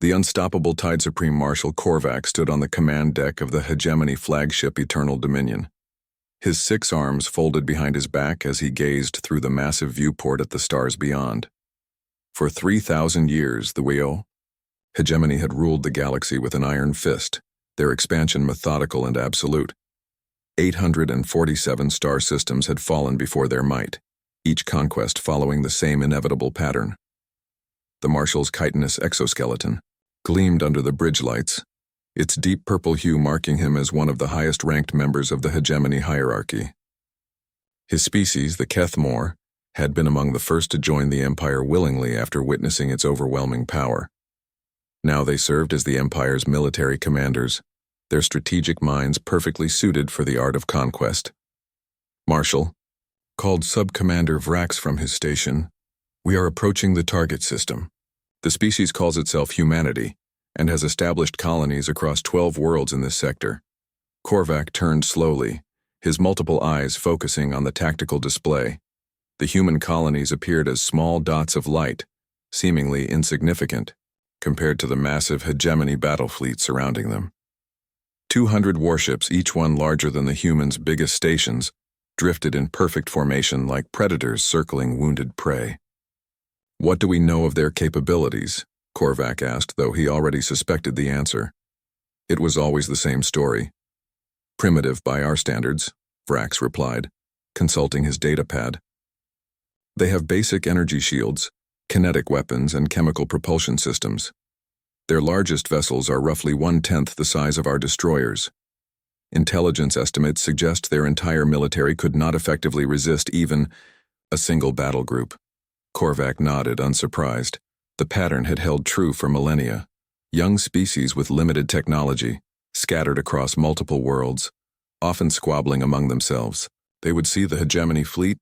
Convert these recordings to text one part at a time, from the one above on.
The unstoppable Tide Supreme Marshal Korvac stood on the command deck of the hegemony flagship Eternal Dominion. His 6 arms folded behind his back as he gazed through the massive viewport at the stars beyond. For 3,000 years, the Weo hegemony had ruled the galaxy with an iron fist, their expansion methodical and absolute. 847 star systems had fallen before their might, each conquest following the same inevitable pattern. The Marshal's chitinous exoskeleton gleamed under the bridge lights, its deep purple hue marking him as one of the highest-ranked members of the hegemony hierarchy. His species, the Kethmore, had been among the first to join the Empire willingly after witnessing its overwhelming power. Now they served as the Empire's military commanders, their strategic minds perfectly suited for the art of conquest. Marshal called Sub-Commander Vrax from his station, "We are approaching the target system. The species calls itself humanity and has established colonies across 12 worlds in this sector." Korvac turned slowly, his multiple eyes focusing on the tactical display. The human colonies appeared as small dots of light, seemingly insignificant, compared to the massive hegemony battle fleet surrounding them. 200 warships, each one larger than the humans' biggest stations, drifted in perfect formation like predators circling wounded prey. "What do we know of their capabilities?" Korvac asked, though he already suspected the answer. It was always the same story. "Primitive by our standards," Vrax replied, consulting his datapad. "They have basic energy shields, kinetic weapons, and chemical propulsion systems. Their largest vessels are roughly 1/10 the size of our destroyers. Intelligence estimates suggest their entire military could not effectively resist even a single battle group." Korvac nodded, unsurprised. The pattern had held true for millennia. Young species with limited technology, scattered across multiple worlds, often squabbling among themselves. They would see the hegemony fleet,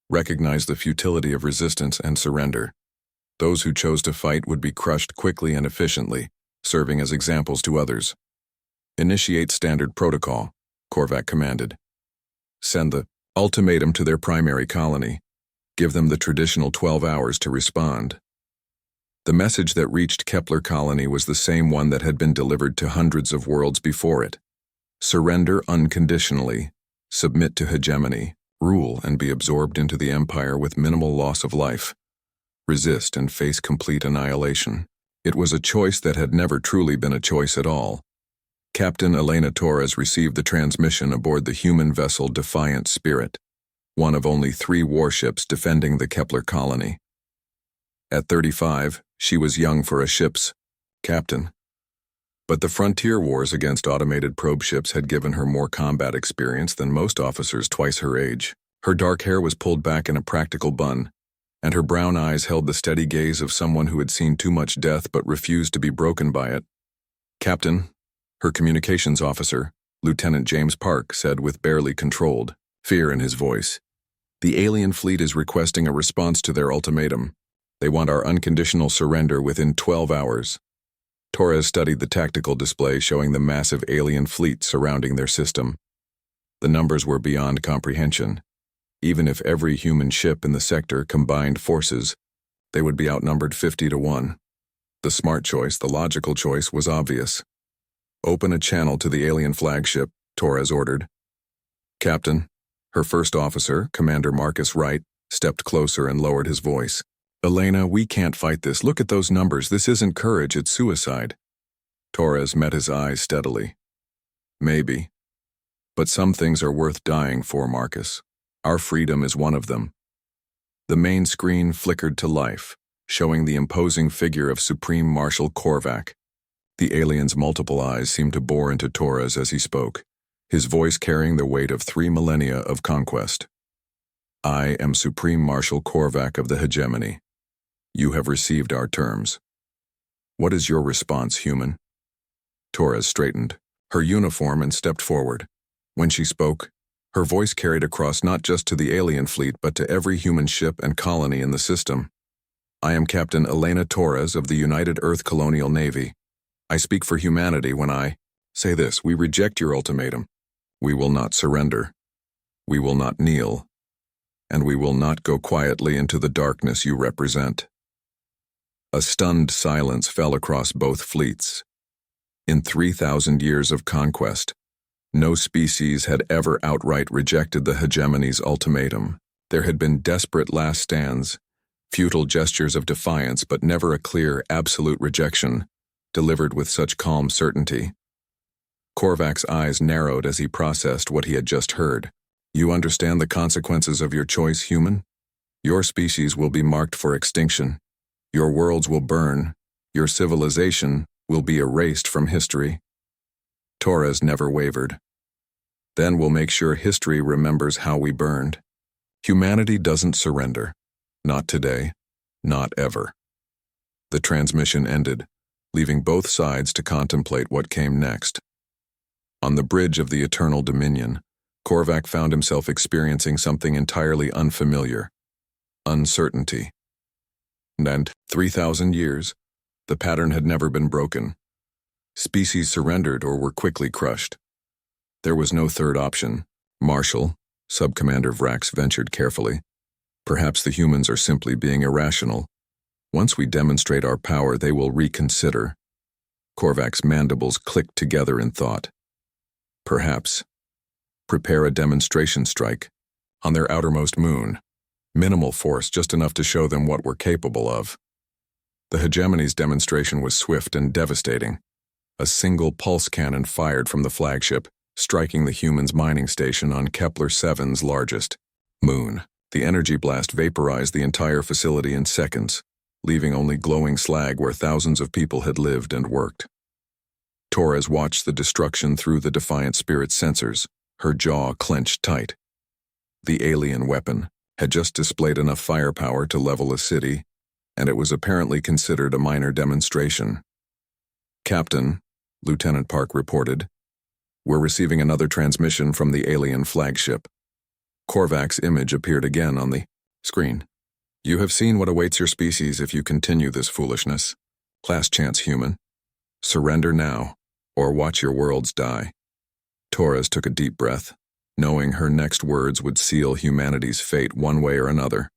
recognize the futility of resistance, and surrender. Those who chose to fight would be crushed quickly and efficiently, serving as examples to others. "Initiate standard protocol," Korvac commanded. "Send the ultimatum to their primary colony. Give them the traditional 12 hours to respond." The message that reached Kepler Colony was the same one that had been delivered to hundreds of worlds before it. Surrender unconditionally, submit to hegemony, rule and be absorbed into the Empire with minimal loss of life. Resist and face complete annihilation. It was a choice that had never truly been a choice at all. Captain Elena Torres received the transmission aboard the human vessel Defiant Spirit, one of only 3 warships defending the Kepler colony. At 35, she was young for a ship's captain. But the frontier wars against automated probe ships had given her more combat experience than most officers twice her age. Her dark hair was pulled back in a practical bun, and her brown eyes held the steady gaze of someone who had seen too much death but refused to be broken by it. "Captain," her communications officer, Lieutenant James Park, said with barely controlled fear in his voice, "The alien fleet is requesting a response to their ultimatum. They want our unconditional surrender within 12 hours. Torres studied the tactical display showing the massive alien fleet surrounding their system. The numbers were beyond comprehension. Even if every human ship in the sector combined forces, they would be outnumbered 50-1. The smart choice, the logical choice, was obvious. "Open a channel to the alien flagship," Torres ordered. "Captain," her first officer, Commander Marcus Wright, stepped closer and lowered his voice. "Elena, we can't fight this. Look at those numbers. This isn't courage, it's suicide." Torres met his eyes steadily. "Maybe. But some things are worth dying for, Marcus. Our freedom is one of them." The main screen flickered to life, showing the imposing figure of Supreme Marshal Korvac. The alien's multiple eyes seemed to bore into Torres as he spoke, his voice carrying the weight of 3 millennia of conquest. "I am Supreme Marshal Korvac of the hegemony. You have received our terms. What is your response, human?" Torres straightened her uniform and stepped forward. When she spoke, her voice carried across not just to the alien fleet but to every human ship and colony in the system. "I am Captain Elena Torres of the United Earth Colonial Navy. I speak for humanity when I say this: we reject your ultimatum. We will not surrender. We will not kneel. And we will not go quietly into the darkness you represent." A stunned silence fell across both fleets. In 3,000 years of conquest, no species had ever outright rejected the hegemony's ultimatum. There had been desperate last stands, futile gestures of defiance, but never a clear, absolute rejection, delivered with such calm certainty. Korvac's eyes narrowed as he processed what he had just heard. You understand the consequences of your choice, human? Your species will be marked for extinction. Your worlds will burn. Your civilization will be erased from history. Torres never wavered. Then we'll make sure history remembers how we burned. Humanity doesn't surrender. Not today. Not ever. The transmission ended, leaving both sides to contemplate what came next. On the bridge of the Eternal Dominion, Korvac found himself experiencing something entirely unfamiliar. Uncertainty. And 3,000 years, the pattern had never been broken. Species surrendered or were quickly crushed. There was no third option. Marshal, Subcommander Vrax ventured carefully. Perhaps the humans are simply being irrational. Once we demonstrate our power, they will reconsider. Korvac's mandibles clicked together in thought. Perhaps. Prepare a demonstration strike on their outermost moon. Minimal force, just enough to show them what we're capable of. The hegemony's demonstration was swift and devastating. A single pulse cannon fired from the flagship, striking the humans' mining station on Kepler-7's largest moon. The energy blast vaporized the entire facility in seconds, leaving only glowing slag where thousands of people had lived and worked. Torres watched the destruction through the Defiant Spirit's sensors, her jaw clenched tight. The alien weapon had just displayed enough firepower to level a city, and it was apparently considered a minor demonstration. Captain, Lieutenant Park reported, we're receiving another transmission from the alien flagship. Korvac's image appeared again on the screen. You have seen what awaits your species if you continue this foolishness. Last chance, human. Surrender now, or watch your worlds die. Torres took a deep breath, knowing her next words would seal humanity's fate one way or another.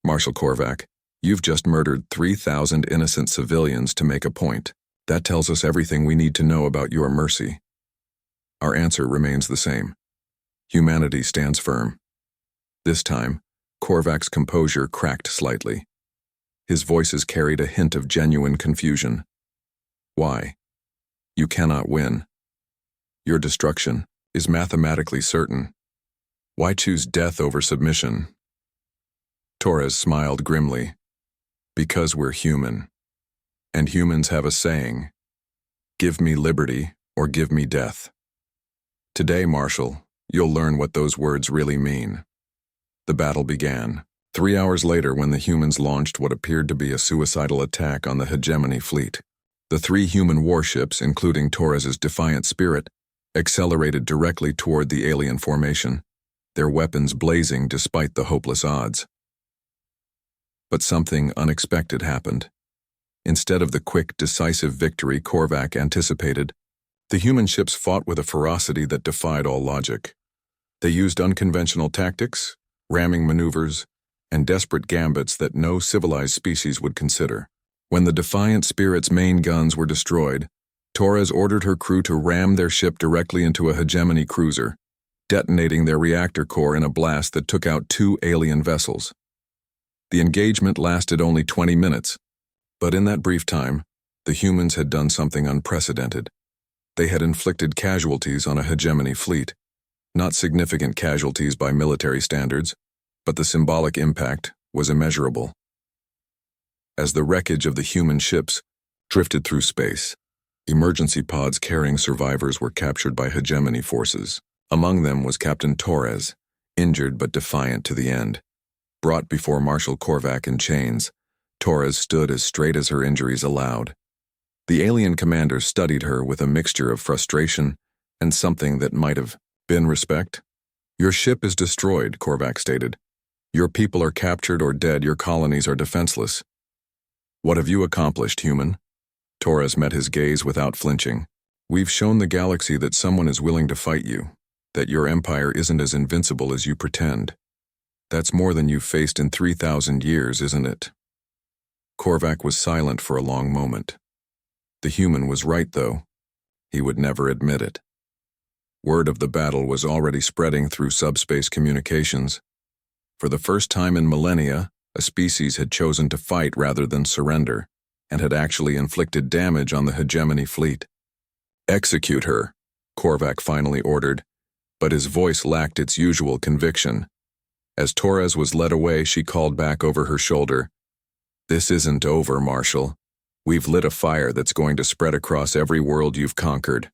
Marshal Korvac, you've just murdered 3,000 innocent civilians to make a point. That tells us everything we need to know about your mercy. Our answer remains the same. Humanity stands firm. This time, Korvac's composure cracked slightly. His voices carried a hint of genuine confusion. Why? You cannot win. Your destruction is mathematically certain. Why choose death over submission? Torres smiled grimly. Because we're human. And humans have a saying, give me liberty or give me death. Today, Marshal, you'll learn what those words really mean. The battle began. 3 hours later, when the humans launched what appeared to be a suicidal attack on the hegemony fleet, the 3 human warships, including Torres's Defiant Spirit, accelerated directly toward the alien formation, their weapons blazing despite the hopeless odds. But something unexpected happened. Instead of the quick, decisive victory Korvac anticipated, the human ships fought with a ferocity that defied all logic. They used unconventional tactics, ramming maneuvers, and desperate gambits that no civilized species would consider. When the Defiant Spirit's main guns were destroyed, Torres ordered her crew to ram their ship directly into a hegemony cruiser, detonating their reactor core in a blast that took out 2 alien vessels. The engagement lasted only 20 minutes, but in that brief time, the humans had done something unprecedented. They had inflicted casualties on a hegemony fleet. Not significant casualties by military standards, but the symbolic impact was immeasurable. As the wreckage of the human ships drifted through space, emergency pods carrying survivors were captured by hegemony forces. Among them was Captain Torres, injured but defiant to the end. Brought before Marshal Korvac in chains, Torres stood as straight as her injuries allowed. The alien commander studied her with a mixture of frustration and something that might have been respect. Your ship is destroyed, Korvac stated. Your people are captured or dead, your colonies are defenseless. What have you accomplished, human? Torres met his gaze without flinching. We've shown the galaxy that someone is willing to fight you, that your empire isn't as invincible as you pretend. That's more than you've faced in 3,000 years, isn't it? Korvac was silent for a long moment. The human was right, though. He would never admit it. Word of the battle was already spreading through subspace communications. For the first time in millennia, a species had chosen to fight rather than surrender, and had actually inflicted damage on the hegemony fleet. "Execute her," Korvac finally ordered, but his voice lacked its usual conviction. As Torres was led away, she called back over her shoulder, "This isn't over, Marshal. We've lit a fire that's going to spread across every world you've conquered.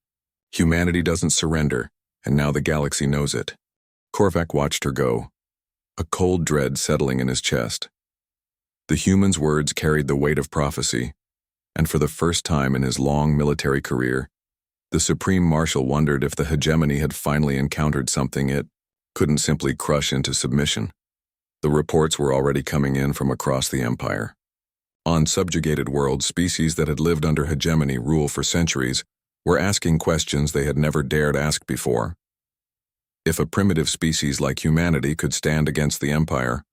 Humanity doesn't surrender, and now the galaxy knows it." Korvac watched her go, a cold dread settling in his chest. The human's words carried the weight of prophecy, and for the first time in his long military career, the Supreme Marshal wondered if the hegemony had finally encountered something it couldn't simply crush into submission. The reports were already coming in from across the Empire. On subjugated worlds, species that had lived under hegemony rule for centuries were asking questions they had never dared ask before. If a primitive species like humanity could stand against the Empire,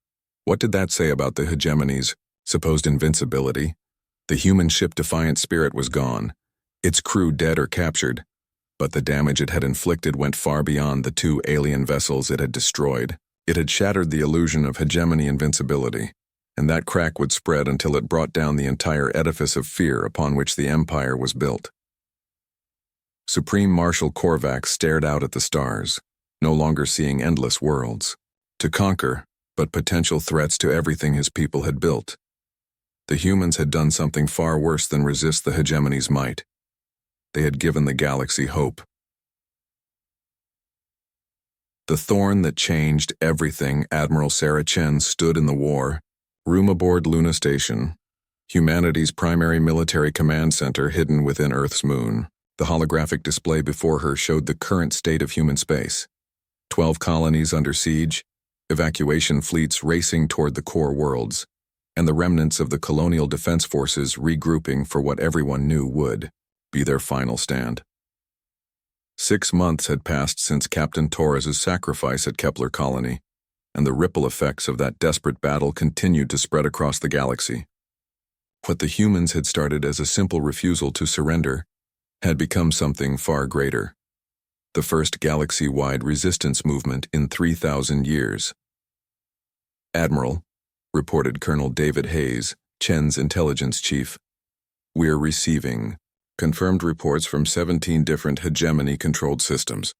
what did that say about the hegemony's supposed invincibility? The human ship Defiant Spirit was gone, its crew dead or captured, but the damage it had inflicted went far beyond the 2 alien vessels it had destroyed. It had shattered the illusion of hegemony invincibility, and that crack would spread until it brought down the entire edifice of fear upon which the Empire was built. Supreme Marshal Korvac stared out at the stars, no longer seeing endless worlds to conquer, but potential threats to everything his people had built. The humans had done something far worse than resist the hegemony's might. They had given the galaxy hope. The thorn that changed everything. Admiral Sarah Chen stood in the war room aboard Luna Station, humanity's primary military command center hidden within Earth's moon. The holographic display before her showed the current state of human space. 12 colonies under siege, evacuation fleets racing toward the core worlds, and the remnants of the colonial defense forces regrouping for what everyone knew would be their final stand. 6 months had passed since Captain Torres's sacrifice at Kepler Colony, and the ripple effects of that desperate battle continued to spread across the galaxy. What the humans had started as a simple refusal to surrender had become something far greater. The first galaxy-wide resistance movement in 3,000 years. "Admiral," reported Colonel David Hayes, Chen's intelligence chief, "we're receiving confirmed reports from 17 different hegemony-controlled systems.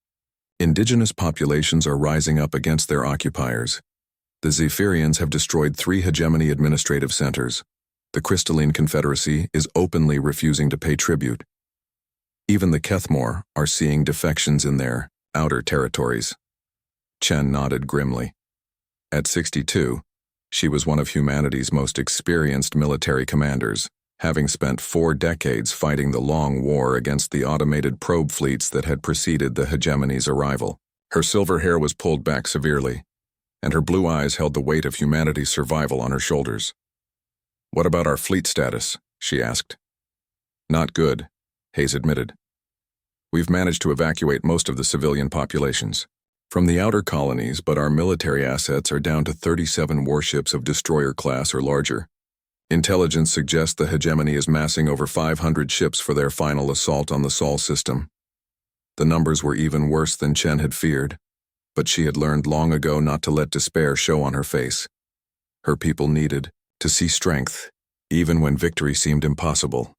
Indigenous populations are rising up against their occupiers. The Zephyrians have destroyed 3 hegemony administrative centers. The Crystalline Confederacy is openly refusing to pay tribute. Even the Kethmore are seeing defections in their outer territories." Chen nodded grimly. At 62, she was one of humanity's most experienced military commanders, having spent 4 decades fighting the long war against the automated probe fleets that had preceded the hegemony's arrival. Her silver hair was pulled back severely, and her blue eyes held the weight of humanity's survival on her shoulders. "What about our fleet status?" she asked. "Not good," Hayes admitted. "We've managed to evacuate most of the civilian populations from the outer colonies, but our military assets are down to 37 warships of destroyer class or larger. Intelligence suggests the hegemony is massing over 500 ships for their final assault on the Sol system." The numbers were even worse than Chen had feared, but she had learned long ago not to let despair show on her face. Her people needed to see strength, even when victory seemed impossible.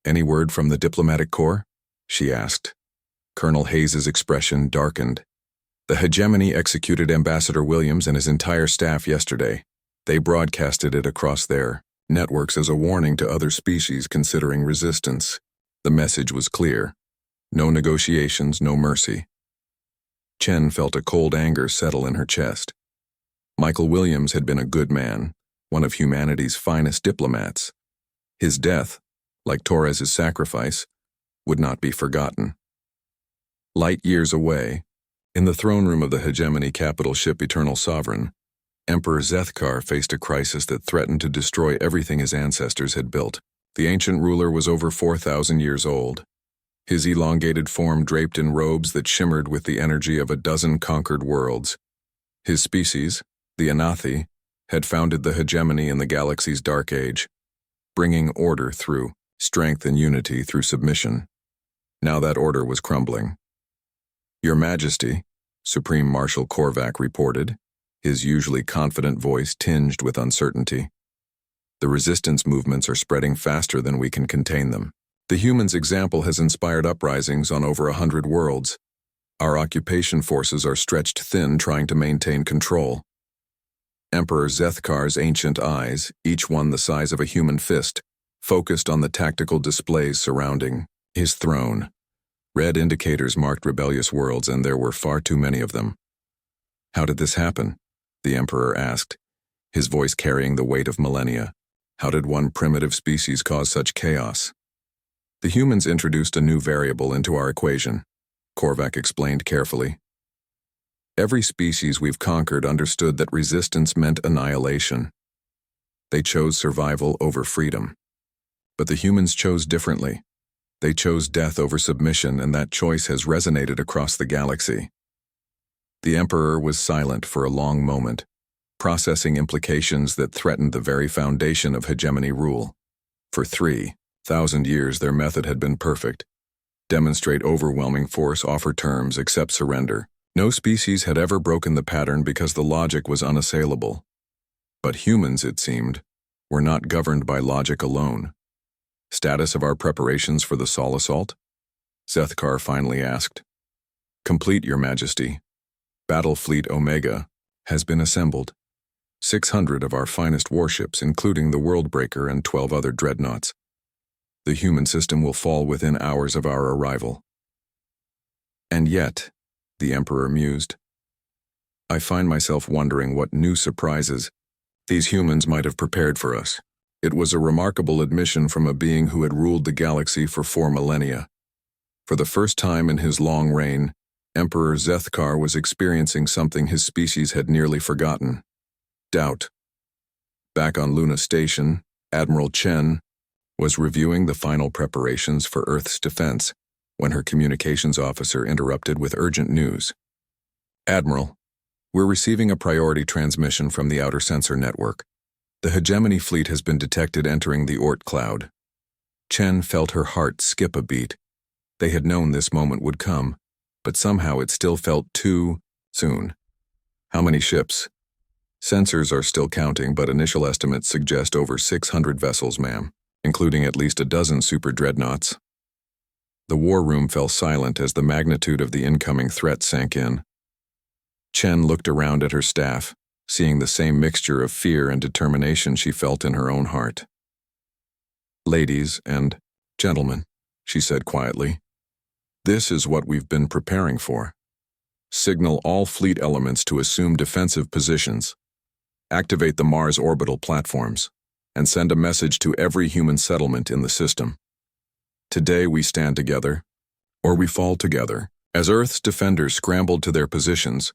"Any word from the diplomatic corps?" she asked. Colonel Hayes's expression darkened. "The hegemony executed Ambassador Williams and his entire staff yesterday. They broadcasted it across their networks as a warning to other species considering resistance. The message was clear. No negotiations, no mercy." Chen felt a cold anger settle in her chest. Michael Williams had been a good man, one of humanity's finest diplomats. His death, like Torres's sacrifice, would not be forgotten. Light years away, in the throne room of the hegemony capital ship Eternal Sovereign, Emperor Zethkar faced a crisis that threatened to destroy everything his ancestors had built. The ancient ruler was over 4,000 years old, his elongated form draped in robes that shimmered with the energy of a dozen conquered worlds. His species, the Anathi, had founded the hegemony in the galaxy's dark age, bringing order through strength and unity through submission. Now that order was crumbling. "Your Majesty," Supreme Marshal Korvac reported, his usually confident voice tinged with uncertainty. "The resistance movements are spreading faster than we can contain them. The humans' example has inspired uprisings on over 100 worlds. Our occupation forces are stretched thin trying to maintain control." Emperor Zethkar's ancient eyes, each one the size of a human fist, focused on the tactical displays surrounding his throne. Red indicators marked rebellious worlds, and there were far too many of them. "How did this happen?" the Emperor asked, his voice carrying the weight of millennia. "How did one primitive species cause such chaos?" "The humans introduced a new variable into our equation," Korvac explained carefully. "Every species we've conquered understood that resistance meant annihilation. They chose survival over freedom. But the humans chose differently. They chose death over submission, and that choice has resonated across the galaxy." The Emperor was silent for a long moment, processing implications that threatened the very foundation of hegemony rule. For 3,000 years their method had been perfect. Demonstrate overwhelming force, offer terms, accept surrender. No species had ever broken the pattern because the logic was unassailable. But humans, it seemed, were not governed by logic alone. "Status of our preparations for the Sol assault?" Zethkar finally asked. "Complete, Your Majesty. Battle Fleet Omega has been assembled. 600 of our finest warships, including the Worldbreaker and 12 other dreadnoughts. The human system will fall within hours of our arrival." "And yet," the Emperor mused, "I find myself wondering what new surprises these humans might have prepared for us." It was a remarkable admission from a being who had ruled the galaxy for 4 millennia. For the first time in his long reign, Emperor Zethkar was experiencing something his species had nearly forgotten: doubt. Back on Luna Station, Admiral Chen was reviewing the final preparations for Earth's defense when her communications officer interrupted with urgent news. "Admiral, we're receiving a priority transmission from the outer sensor network. The hegemony fleet has been detected entering the Oort cloud." Chen felt her heart skip a beat. They had known this moment would come, but somehow it still felt too soon. "How many ships?" "Sensors are still counting, but initial estimates suggest over 600 vessels, ma'am, including at least a dozen super dreadnoughts." The war room fell silent as the magnitude of the incoming threat sank in. Chen looked around at her staff, seeing the same mixture of fear and determination she felt in her own heart. "Ladies and gentlemen," she said quietly, "this is what we've been preparing for. Signal all fleet elements to assume defensive positions. Activate the Mars orbital platforms, and send a message to every human settlement in the system. Today we stand together, or we fall together." As Earth's defenders scrambled to their positions,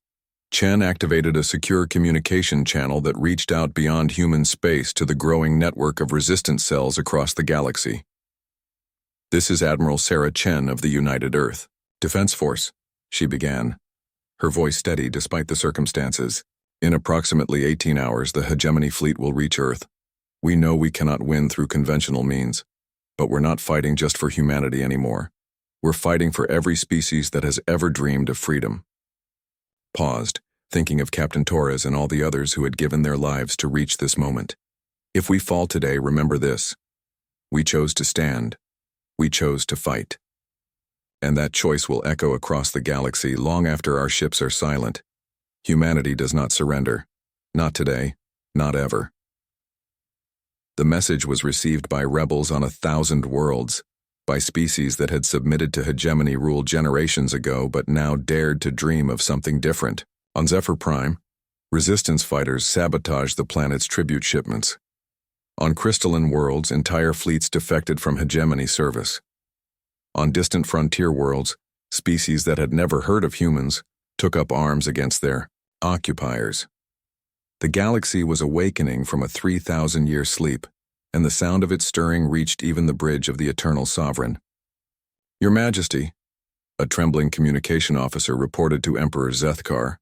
Chen activated a secure communication channel that reached out beyond human space to the growing network of resistance cells across the galaxy. "This is Admiral Sarah Chen of the United Earth Defense Force," she began, her voice steady despite the circumstances. "In approximately 18 hours, the hegemony fleet will reach Earth. We know we cannot win through conventional means, but we're not fighting just for humanity anymore. We're fighting for every species that has ever dreamed of freedom." Paused, thinking of Captain Torres and all the others who had given their lives to reach this moment. "If we fall today, remember this. We chose to stand. We chose to fight. And that choice will echo across the galaxy long after our ships are silent. Humanity does not surrender. Not today. Not ever." The message was received by rebels on 1,000 worlds, by species that had submitted to hegemony rule generations ago but now dared to dream of something different. On Zephyr Prime, resistance fighters sabotaged the planet's tribute shipments. On crystalline worlds, entire fleets defected from hegemony service. On distant frontier worlds, species that had never heard of humans took up arms against their occupiers. The galaxy was awakening from a 3,000-year sleep, and the sound of its stirring reached even the bridge of the Eternal Sovereign. "Your Majesty," a trembling communication officer reported to Emperor Zethkar,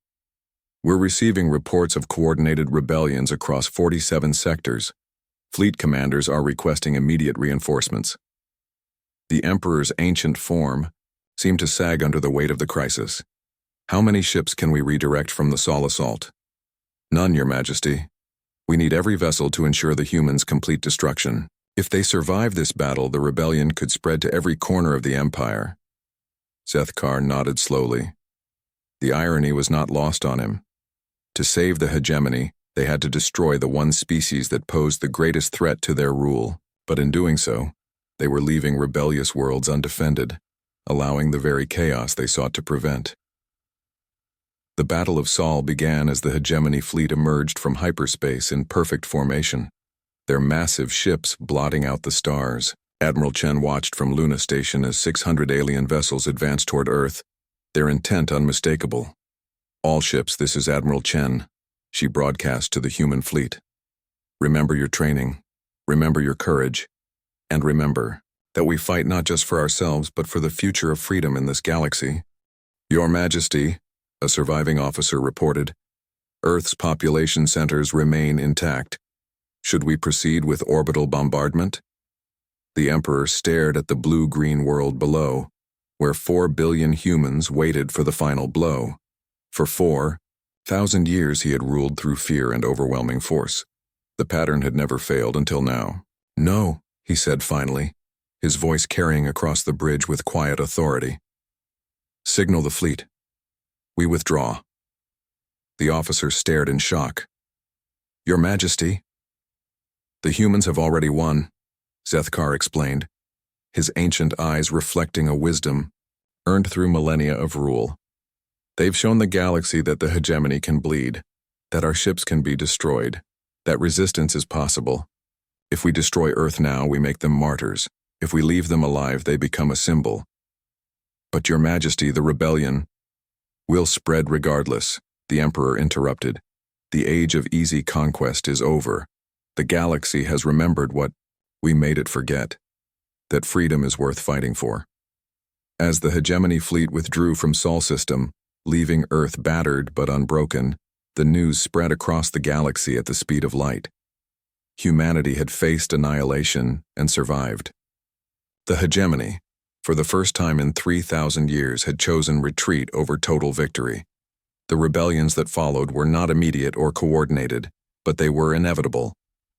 "we're receiving reports of coordinated rebellions across 47 sectors. Fleet commanders are requesting immediate reinforcements. The Emperor's ancient form seemed to sag under the weight of the crisis. How many ships can we redirect from the Sol assault? None, Your Majesty. We need every vessel to ensure the humans' complete destruction. If they survive this battle, the rebellion could spread to every corner of the Empire. Zethkar nodded slowly. The irony was not lost on him. To save the hegemony, they had to destroy the one species that posed the greatest threat to their rule, but in doing so, they were leaving rebellious worlds undefended, allowing the very chaos they sought to prevent. The Battle of Sol began as the hegemony fleet emerged from hyperspace in perfect formation, their massive ships blotting out the stars. Admiral Chen watched from Luna Station as 600 alien vessels advanced toward Earth, their intent unmistakable. "All ships, this is Admiral Chen," she broadcast to the human fleet. "Remember your training, remember your courage, and remember that we fight not just for ourselves but for the future of freedom in this galaxy." "Your Majesty," a surviving officer reported, "Earth's population centers remain intact. Should we proceed with orbital bombardment?" The Emperor stared at the blue-green world below, where 4 billion humans waited for the final blow. For 4,000 years he had ruled through fear and overwhelming force. The pattern had never failed until now. "No," he said finally, his voice carrying across the bridge with quiet authority. "Signal the fleet. We withdraw." The officer stared in shock. "Your Majesty." "The humans have already won," Zethkar explained, his ancient eyes reflecting a wisdom earned through millennia of rule. "They've shown the galaxy that the hegemony can bleed, that our ships can be destroyed, that resistance is possible. If we destroy Earth now, we make them martyrs. If we leave them alive, they become a symbol. But Your Majesty, the rebellion will spread regardless," the Emperor interrupted. "The age of easy conquest is over. The galaxy has remembered what we made it forget, that freedom is worth fighting for." As the hegemony fleet withdrew from Sol system, leaving Earth battered but unbroken, the news spread across the galaxy at the speed of light. Humanity had faced annihilation and survived. The hegemony, for the first time in 3,000 years, had chosen retreat over total victory. The rebellions that followed were not immediate or coordinated, but they were inevitable.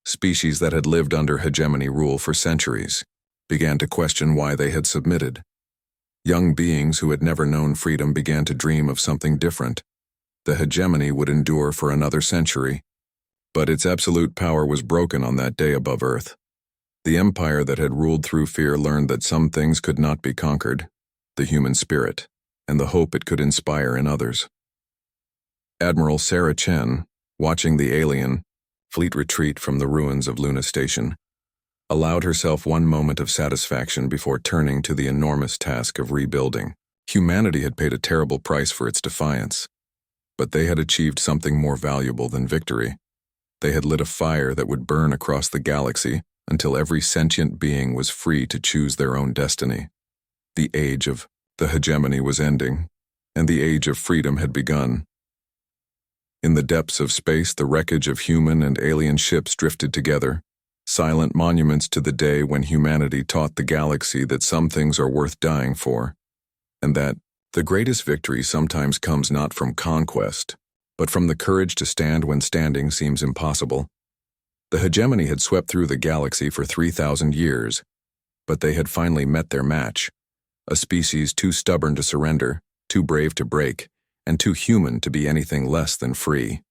Species that had lived under hegemony rule for centuries began to question why they had submitted. Young beings who had never known freedom began to dream of something different. The hegemony would endure for another century, but its absolute power was broken on that day above Earth. The empire that had ruled through fear learned that some things could not be conquered: the human spirit, and the hope it could inspire in others. Admiral Sarah Chen, watching the alien fleet retreat from the ruins of Luna Station, allowed herself one moment of satisfaction before turning to the enormous task of rebuilding. Humanity had paid a terrible price for its defiance, but they had achieved something more valuable than victory. They had lit a fire that would burn across the galaxy until every sentient being was free to choose their own destiny. The age of the hegemony was ending, and the age of freedom had begun. In the depths of space, the wreckage of human and alien ships drifted together, silent monuments to the day when humanity taught the galaxy that some things are worth dying for, and that the greatest victory sometimes comes not from conquest, but from the courage to stand when standing seems impossible. The hegemony had swept through the galaxy for 3,000 years, but they had finally met their match, a species too stubborn to surrender, too brave to break, and too human to be anything less than free.